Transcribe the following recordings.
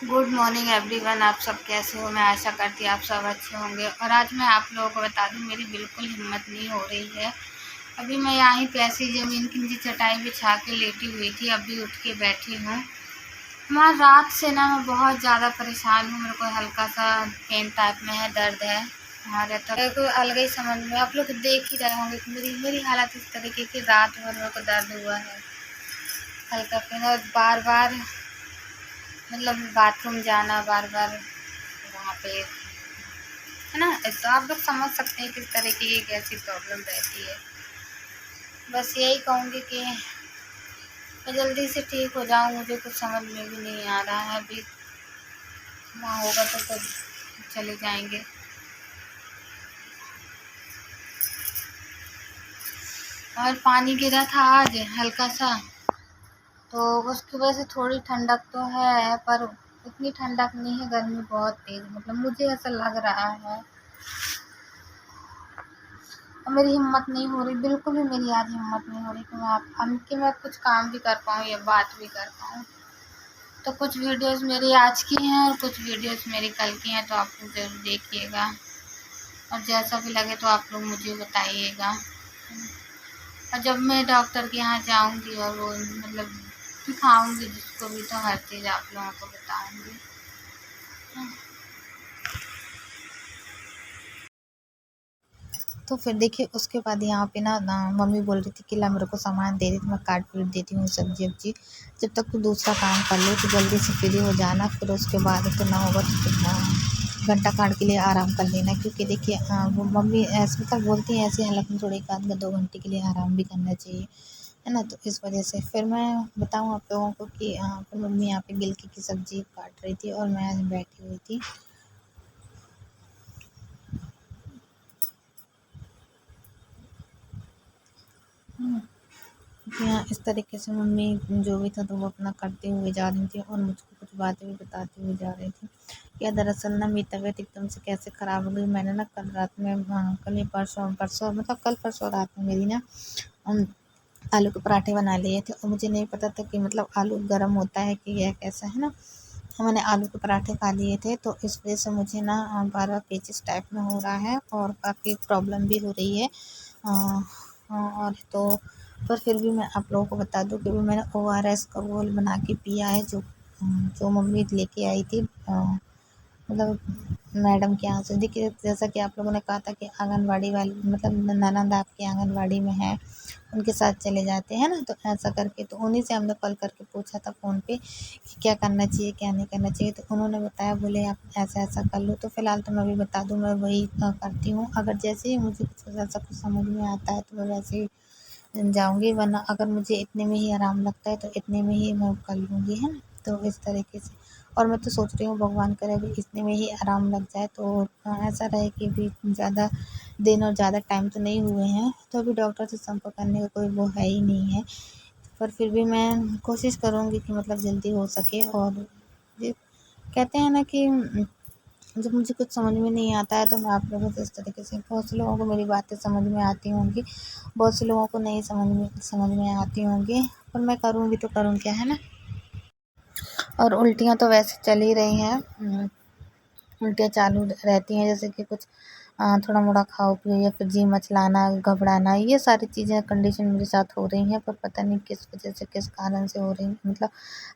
Good morning everyone. आप सब कैसे हो? मैं आशा करती हूँ आप सब अच्छे होंगे। और आज मैं आप लोगों को बता दूँ, मेरी बिल्कुल हिम्मत नहीं हो रही है। अभी मैं यहाँ पे ऐसी ज़मीन की नीचे चटाई बिछा के लेटी हुई थी, अभी उठ के बैठी हूँ। मैं रात से ना मैं बहुत ज़्यादा परेशान हूँ। मेरे को हल्का सा पेन टाइप में है, दर्द है वहाँ रहता है। मेरे को अलग ही समझ में, आप लोग देख ही रहे होंगे कि मेरी हालत इस तरीके की, रात भर मेरे को दर्द हुआ है, हल्का पेन। और बार बार मतलब बाथरूम जाना, बार बार वहाँ पे, है ना। तो आप लोग समझ सकते हैं किस तरह की एक ऐसी प्रॉब्लम रहती है। बस यही कहूँगी कि मैं जल्दी से ठीक हो जाऊँ। मुझे कुछ समझ में भी नहीं आ रहा है। अभी वहाँ होगा तो चले जाएंगे। और पानी गिरा था आज हल्का सा, तो उसकी वजह से थोड़ी ठंडक तो है, पर इतनी ठंडक नहीं है। गर्मी बहुत तेज़, मतलब मुझे ऐसा लग रहा है। और मेरी हिम्मत नहीं हो रही, बिल्कुल भी मेरी आज हिम्मत नहीं हो रही कि मैं कुछ काम भी कर पाऊँ या बात भी कर पाऊँ। तो कुछ वीडियोस मेरी आज की हैं और कुछ वीडियोस मेरी कल की हैं, तो आप लोग ज़रूर देखिएगा। और जैसा भी लगे तो आप लोग मुझे बताइएगा। और जब मैं डॉक्टर के यहाँ जाऊँगी और वो मतलब दिखाऊँगी जिसको भी, तो हर चीज़ आप लोगों को बताऊँगी। तो फिर देखिए, उसके बाद यहाँ पे ना मम्मी बोल रही थी कि ला मेरे को सामान दे रही थी, मैं काट पीट देती हूँ सब्जी वब्जी, जब तक तू दूसरा काम कर ले तो जल्दी से फ्री हो जाना। फिर उसके बाद तो ना होगा तो फिर ना घंटा खाड़ के लिए आराम कर लेना, क्योंकि देखिए वो मम्मी ऐसे मतलब बोलती हैं, ऐसी हालत में थोड़ी 1 आध 2 घंटे के लिए आराम भी करना चाहिए, है ना। तो इस वजह से फिर मैं बताऊँ आप लोगों को कि फिर मम्मी यहाँ पे गिलकी की सब्ज़ी काट रही थी और मैं बैठी हुई थी। यहाँ इस तरीके से मम्मी जो भी था तो वो अपना करते हुए जा रही थी और मुझको कुछ बातें भी बताती हुई जा रही थी। या दरअसल ना मेरी तबीयत एकदम से कैसे ख़राब हो गई। मैंने ना कल रात में कल या परसों परसों मतलब कल परसों रात में मेरी ना अम, आलू के पराठे बना लिए थे और मुझे नहीं पता था कि मतलब आलू गर्म होता है कि यह कैसा, है ना। मैंने आलू के पराठे खा लिए थे, तो इस वजह से मुझे ना बार बार पेचिस टाइप में हो रहा है और काफ़ी प्रॉब्लम भी हो रही है। और तो पर फिर भी मैं आप लोगों को बता दूं कि भी मैंने ORS का घोल बना के पिया है, जो मम्मी लेके आई थी मतलब मैडम के यहाँ से। देखिए, जैसा कि आप लोगों ने कहा था कि आंगनवाड़ी वाली मतलब ननद आपकी आंगनवाड़ी में है, उनके साथ चले जाते हैं ना, तो ऐसा करके तो उन्हीं से हमने कॉल करके पूछा था फ़ोन पे कि क्या करना चाहिए क्या नहीं करना चाहिए। तो उन्होंने बताया, बोले आप ऐसा ऐसा कर लो। तो फ़िलहाल तो मैं भी बता दूँ, मैं वही करती हूँ। अगर जैसे ही मुझे कुछ ऐसा कुछ समझ में आता है तो मैं वैसे ही जाऊँगी, वरना अगर मुझे इतने में ही आराम लगता है तो इतने में ही मैं कर लूँगी, है ना। तो इस तरीके से, और मैं तो सोच रही हूँ भगवान करे अभी इतने में ही आराम लग जाए, तो ऐसा रहे कि अभी ज़्यादा दिन और ज़्यादा टाइम तो नहीं हुए हैं, तो अभी डॉक्टर से संपर्क करने का कोई वो है ही नहीं है। पर फिर भी मैं कोशिश करूँगी कि मतलब जल्दी हो सके। और ये कहते हैं ना कि जब मुझे कुछ समझ में नहीं आता है तो मैं आप लोगों से इस तरीके से, बहुत से लोगों को मेरी बातें समझ में आती होंगी, बहुत से लोगों को नहीं समझ में आती होंगी, पर मैं करूँगी तो करूँ क्या, है ना। और उल्टियाँ तो वैसे चल ही रही हैं, उल्टियाँ चालू रहती हैं, जैसे कि कुछ थोड़ा मोड़ा खाओ पियो या फिर जी मचलाना, घबराना, ये सारी चीज़ें कंडीशन मेरे साथ हो रही हैं। पर पता नहीं किस वजह से, किस कारण से हो रही हैं, मतलब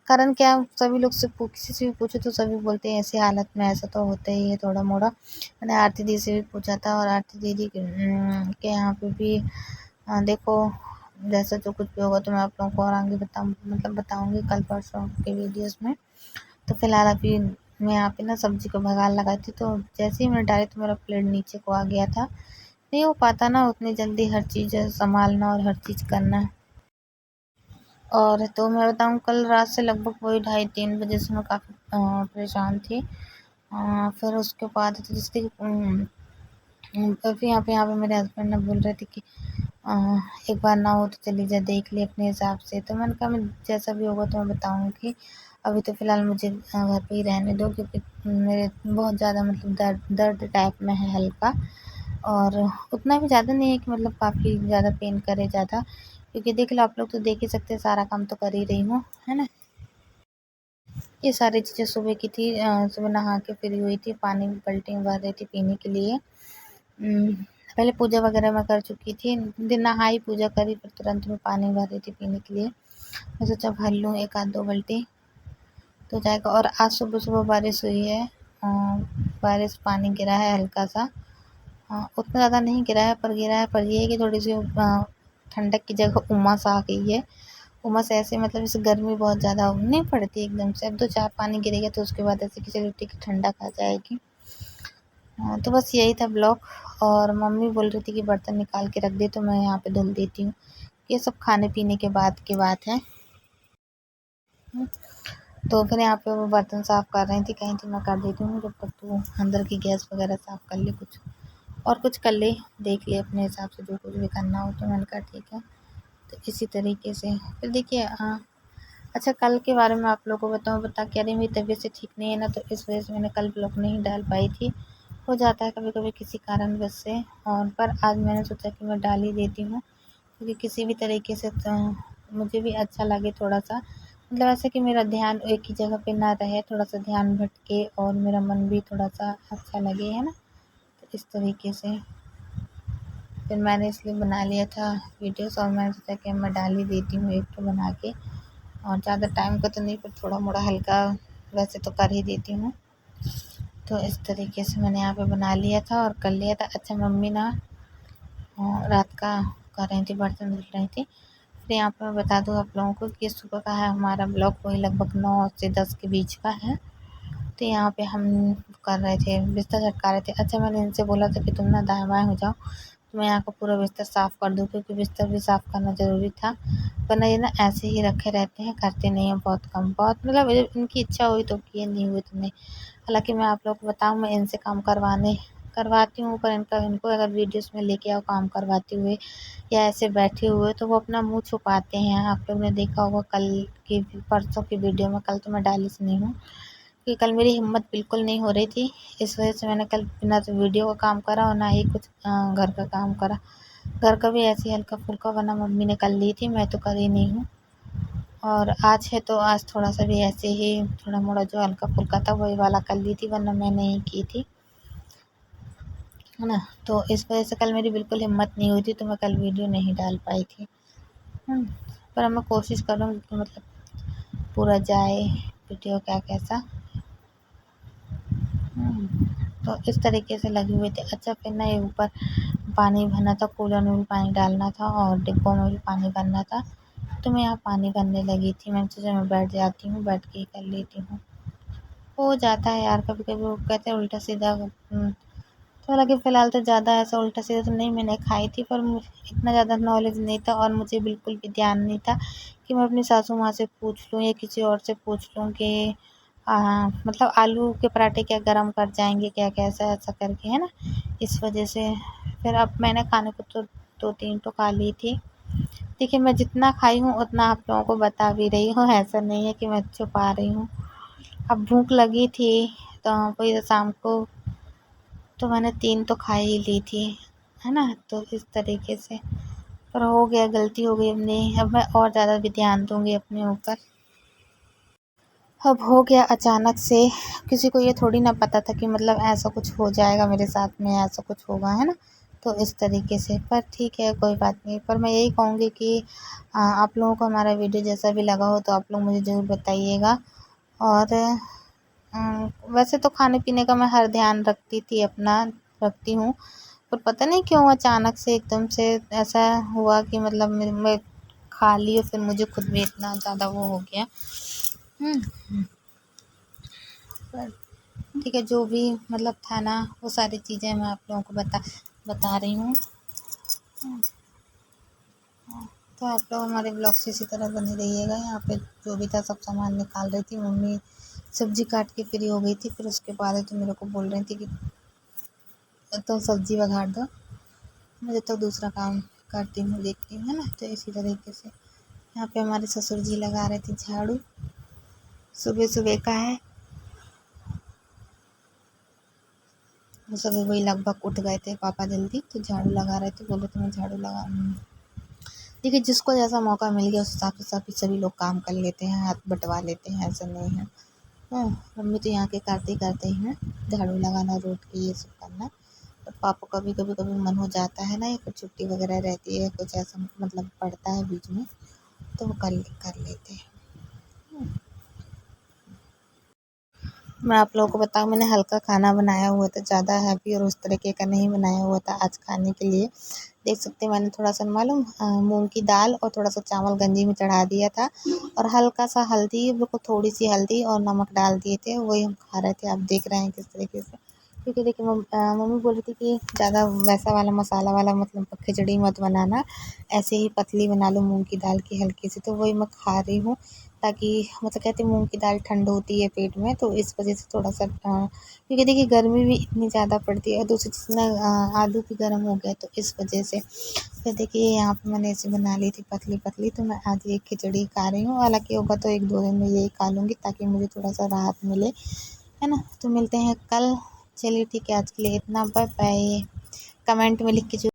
कारण क्या है, सभी लोग से किसी से भी पूछो तो सभी बोलते हैं ऐसी हालत में ऐसा तो होता ही है थोड़ा मोड़ा। मैंने आरती दीदी से भी पूछा था और आरती दीदी के यहाँ पे भी देखो, जैसा जो कुछ भी होगा तो मैं आप लोगों को और आगे बताऊँगी कल परसों के वीडियोज़ में। तो फिलहाल अभी मैं यहाँ पे ना सब्जी को भगाड़ लगाई थी, तो जैसे ही मैंने डाली तो मेरा प्लेट नीचे को आ गया था। नहीं हो पाता ना उतनी जल्दी हर चीज़ संभालना और हर चीज़ करना। और तो मैं बताऊँ, कल रात से लगभग वही 2:30-3 बजे से मैं काफ़ी परेशान थी। फिर उसके बाद तो जैसे कि फिर यहाँ पे मेरे हस्बैंड ने बोल रहे थे कि अ, एक बार ना हो तो चली जा, देख ले अपने हिसाब से। तो मैंने कहा मैं जैसा भी होगा तो मैं बताऊँगी। अभी तो फ़िलहाल मुझे घर पे ही रहने दो, क्योंकि मेरे बहुत ज़्यादा मतलब दर्द दर्द टाइप में है हल्का, और उतना भी ज़्यादा नहीं है कि मतलब काफ़ी ज़्यादा पेन करे ज़्यादा, क्योंकि देख लो आप लोग तो देख ही सकते हैं, सारा काम तो कर ही रही हूँ, है ना। ये सारी चीज़ें सुबह की थी। सुबह नहा के फ्री हुई थी, पानी बाल्टी में भर रही थी पीने के लिए। पहले पूजा वगैरह मैं कर चुकी थी, दिन नहाई पूजा करी, फिर तुरंत में पानी भर रही थी पीने के लिए। मैं सोचा भर लूँ एक आध 2 बाल्टी तो जाएगा। और आज सुबह सुबह बारिश हुई है, बारिश पानी गिरा है हल्का सा। उतना ज़्यादा नहीं गिरा है पर गिरा है, पर ये है कि थोड़ी सी ठंडक की जगह उमस आ गई है। उमस ऐसे मतलब जैसे गर्मी बहुत ज़्यादा नहीं पड़ती एकदम से, अब 2-4 पानी गिरेगा तो उसके बाद ऐसे कि चलो ठीक है ठंडक आ जाएगी। तो बस यही था ब्लॉग। और मम्मी बोल रही थी कि बर्तन निकाल के रख दे, तो मैं यहाँ पे धुल देती हूँ। ये सब खाने पीने के बाद की बात है। तो फिर यहाँ पे वो बर्तन साफ़ कर रही थी, कहीं थी मैं कर देती हूँ जब तक तू अंदर की गैस वगैरह साफ़ कर ले, कुछ और कुछ कर ले, देख ले अपने हिसाब से जो कुछ भी करना हो। तो मैंने कहा ठीक है। तो इसी तरीके से फिर देखिए। अच्छा, कल के बारे में आप लोगों को बता क्या रही, मेरी तबीयत से ठीक नहीं है ना, तो इस वजह से मैंने कल ब्लॉग नहीं डाल पाई थी। हो जाता है कभी कभी किसी कारणवश से। और पर आज मैंने सोचा कि मैं डाल ही देती हूँ, क्योंकि किसी भी तरीके से तो मुझे भी अच्छा लगे थोड़ा सा, मतलब ऐसे कि मेरा ध्यान एक ही जगह पे ना रहे, थोड़ा सा ध्यान भटके और मेरा मन भी थोड़ा सा अच्छा लगे, है ना। तो इस तरीके से फिर मैंने इसलिए बना लिया था वीडियोस, और मैंने सोचा कि मैं डाल ही देती हूँ एक तो बना के। और ज़्यादा टाइम का तो नहीं, पर थोड़ा मोड़ा हल्का वैसे तो कर ही देती हूँ। तो इस तरीके से मैंने यहाँ पे बना लिया था और कर लिया था। अच्छा, मम्मी ना रात का कर रही थी, बर्तन धुल रही थी। फिर यहाँ पे मैं बता दूँ आप लोगों को कि सुबह का है हमारा ब्लॉग, वही लगभग 9 से 10 के बीच का है। तो यहाँ पे हम कर रहे थे, बिस्तर झटका रहे थे। अच्छा, मैंने इनसे बोला था कि तुम ना दाएँ बाएँ हो जाओ, तो मैं यहाँ का पूरा बिस्तर साफ़ कर दूँ, क्योंकि बिस्तर भी साफ़ करना ज़रूरी था। वरना ये ना ऐसे ही रखे रहते हैं, करते नहीं हैं, बहुत कम, बहुत मतलब इनकी इच्छा हुई तो किए, नहीं हुई तो नहीं। हालाँकि मैं आप लोग को बताऊँ, मैं इनसे काम करवाती हूँ, पर इनको अगर वीडियोज़ में लेके आओ काम करवाते हुए या ऐसे बैठे हुए, तो वो अपना मुँह छुपाते हैं। आप लोग ने देखा होगा कल की परसों की वीडियो में, कल तो मैं डाली सी नहीं हूँ, क्योंकि कल मेरी हिम्मत बिल्कुल नहीं हो रही थी। इस वजह से मैंने कल ना तो वीडियो का काम करा और ना ही कुछ घर का काम करा। घर का भी ऐसे ही हल्का-फुल्का, वरना मम्मी ने कर ली थी, मैं तो करी नहीं हूँ। और आज है तो आज थोड़ा-सा भी ऐसे ही थोड़ा-मोड़ा जो हल्का-फुल्का था वही वाला कर ली थी, वरना मैं नहीं की थी, है ना। तो इस वजह से कल मेरी बिल्कुल हिम्मत नहीं हुई थी, तो मैं कल वीडियो नहीं डाल पाई थी। पर अब मैं कोशिश करूँगी कि मतलब पूरा जाए वीडियो क्या कैसा। तो इस तरीके से लगी हुई थी। अच्छा, फिर ना ये ऊपर पानी भरना था, कूलर में भी पानी डालना था और डिब्बों में भी पानी भरना था। तो मैं यहाँ पानी भरने लगी थी, मैंने सोचा मैं बैठ जाती हूँ, बैठ के ही कर लेती हूँ। हो जाता है यार कभी-कभी, वो कहते हैं उल्टा-सीधा। तो हालाँकि फ़िलहाल तो ज़्यादा ऐसा उल्टा-सीधा तो नहीं मैंने खाई थी, पर इतना ज़्यादा नॉलेज नहीं था और मुझे बिल्कुल भी ध्यान नहीं था कि मैं अपनी सासू माँ से पूछ लूँ या किसी और से पूछ लूँ कि मतलब आलू के पराठे क्या गरम कर जाएँगे क्या, कैसा ऐसा करके, है ना? इस वजह से फिर अब मैंने खाने को तो 2-3 तो खा ली थी। देखिए, मैं जितना खाई हूँ उतना आप लोगों को बता भी रही हूँ, ऐसा नहीं है कि मैं छुपा रही हूँ। अब भूख लगी थी तो वही शाम को तो मैंने 3 तो खा ही ली थी, है ना? तो इस तरीके से पर हो गया, गलती हो गई अपनी। अब मैं और ज़्यादा भी ध्यान दूँगी अपने ऊपर। अब हो गया अचानक से, किसी को ये थोड़ी ना पता था कि मतलब ऐसा कुछ हो जाएगा मेरे साथ में, ऐसा कुछ होगा, है ना? तो इस तरीके से, पर ठीक है कोई बात नहीं। पर मैं यही कहूँगी कि आप लोगों को हमारा वीडियो जैसा भी लगा हो तो आप लोग मुझे ज़रूर बताइएगा। और वैसे तो खाने-पीने का मैं हर ध्यान रखती थी अपना, रखती हूँ। पर पता नहीं क्यों अचानक से एकदम से ऐसा हुआ कि मतलब मैं खा ली और फिर मुझे खुद भी इतना ज़्यादा वो हो गया। हुँ। पर ठीक है, जो भी मतलब था ना, वो सारी चीज़ें मैं आप लोगों को बता रही हूँ। तो आप लोग हमारे ब्लॉग से इसी तरह बने रहिएगा। यहाँ पे जो भी था सब सामान निकाल रही थी मम्मी, सब्ज़ी काट के फ्री हो गई थी, फिर उसके बाद तो मेरे को बोल रही थी कि तो सब्ज़ी बघार दो, मैं जब तक दूसरा काम करती हूँ, देखती हूँ, है ना। तो इसी तरीके से यहाँ पे हमारे ससुर जी लगा रहे थे झाड़ू, सुबह-सुबह का है। वो सुबह वही लगभग उठ गए थे पापा जल्दी, तो झाड़ू लगा रहे थे, बोले तो मैं झाड़ू लगा। देखिए, जिसको जैसा मौका मिल गया उस हिसाब से सभी लोग काम कर लेते हैं, हाथ बँटवा लेते हैं, ऐसा नहीं है। हाँ, मम्मी तो यहाँ के करते करते ही हैं, झाड़ू लगाना, रोड की ये सब करना। और पापा का भी कभी कभी मन हो जाता है ना, या कुछ छुट्टी वगैरह रहती है, कुछ ऐसा मतलब पड़ता है बीच में, तो वो कर लेते हैं। मैं आप लोगों को बताऊँ, मैंने हल्का खाना बनाया हुआ था, ज़्यादा हैवी और उस तरीके का नहीं बनाया हुआ था आज खाने के लिए। देख सकते हैं, मैंने थोड़ा सा मालूम मूंग की दाल और थोड़ा सा चावल गंजी में चढ़ा दिया था, और हल्का सा हल्दी, बिल्कुल थोड़ी सी हल्दी और नमक डाल दिए थे, वही हम खा रहे थे। आप देख रहे हैं किस तरीके से, क्योंकि देखिए मम्मी बोल रही थी कि ज़्यादा वैसा वाला मसाला वाला मतलब खिचड़ी मत बनाना, ऐसे ही पतली बना लो मूंग की दाल की हल्की सी, तो वही मैं खा रही हूँ। ताकि मतलब कहते हैं मूंग की दाल ठंड होती है पेट में, तो इस वजह से थोड़ा सा क्योंकि देखिए गर्मी भी इतनी ज़्यादा पड़ती है, और दूसरी चीज़ ना आलू भी गर्म हो गया, तो इस वजह से फिर देखिए यहाँ पे मैंने ऐसे बना ली थी पतली पतली, तो मैं आज ये खिचड़ी खा रही हूँ। हालांकि होगा तो 1-2 दिन में यही खा लूँगी, ताकि मुझे थोड़ा सा राहत मिले, है ना। तो मिलते हैं कल। चलिए ठीक है, आज के लिए इतना, बाय बाय। कमेंट में लिख के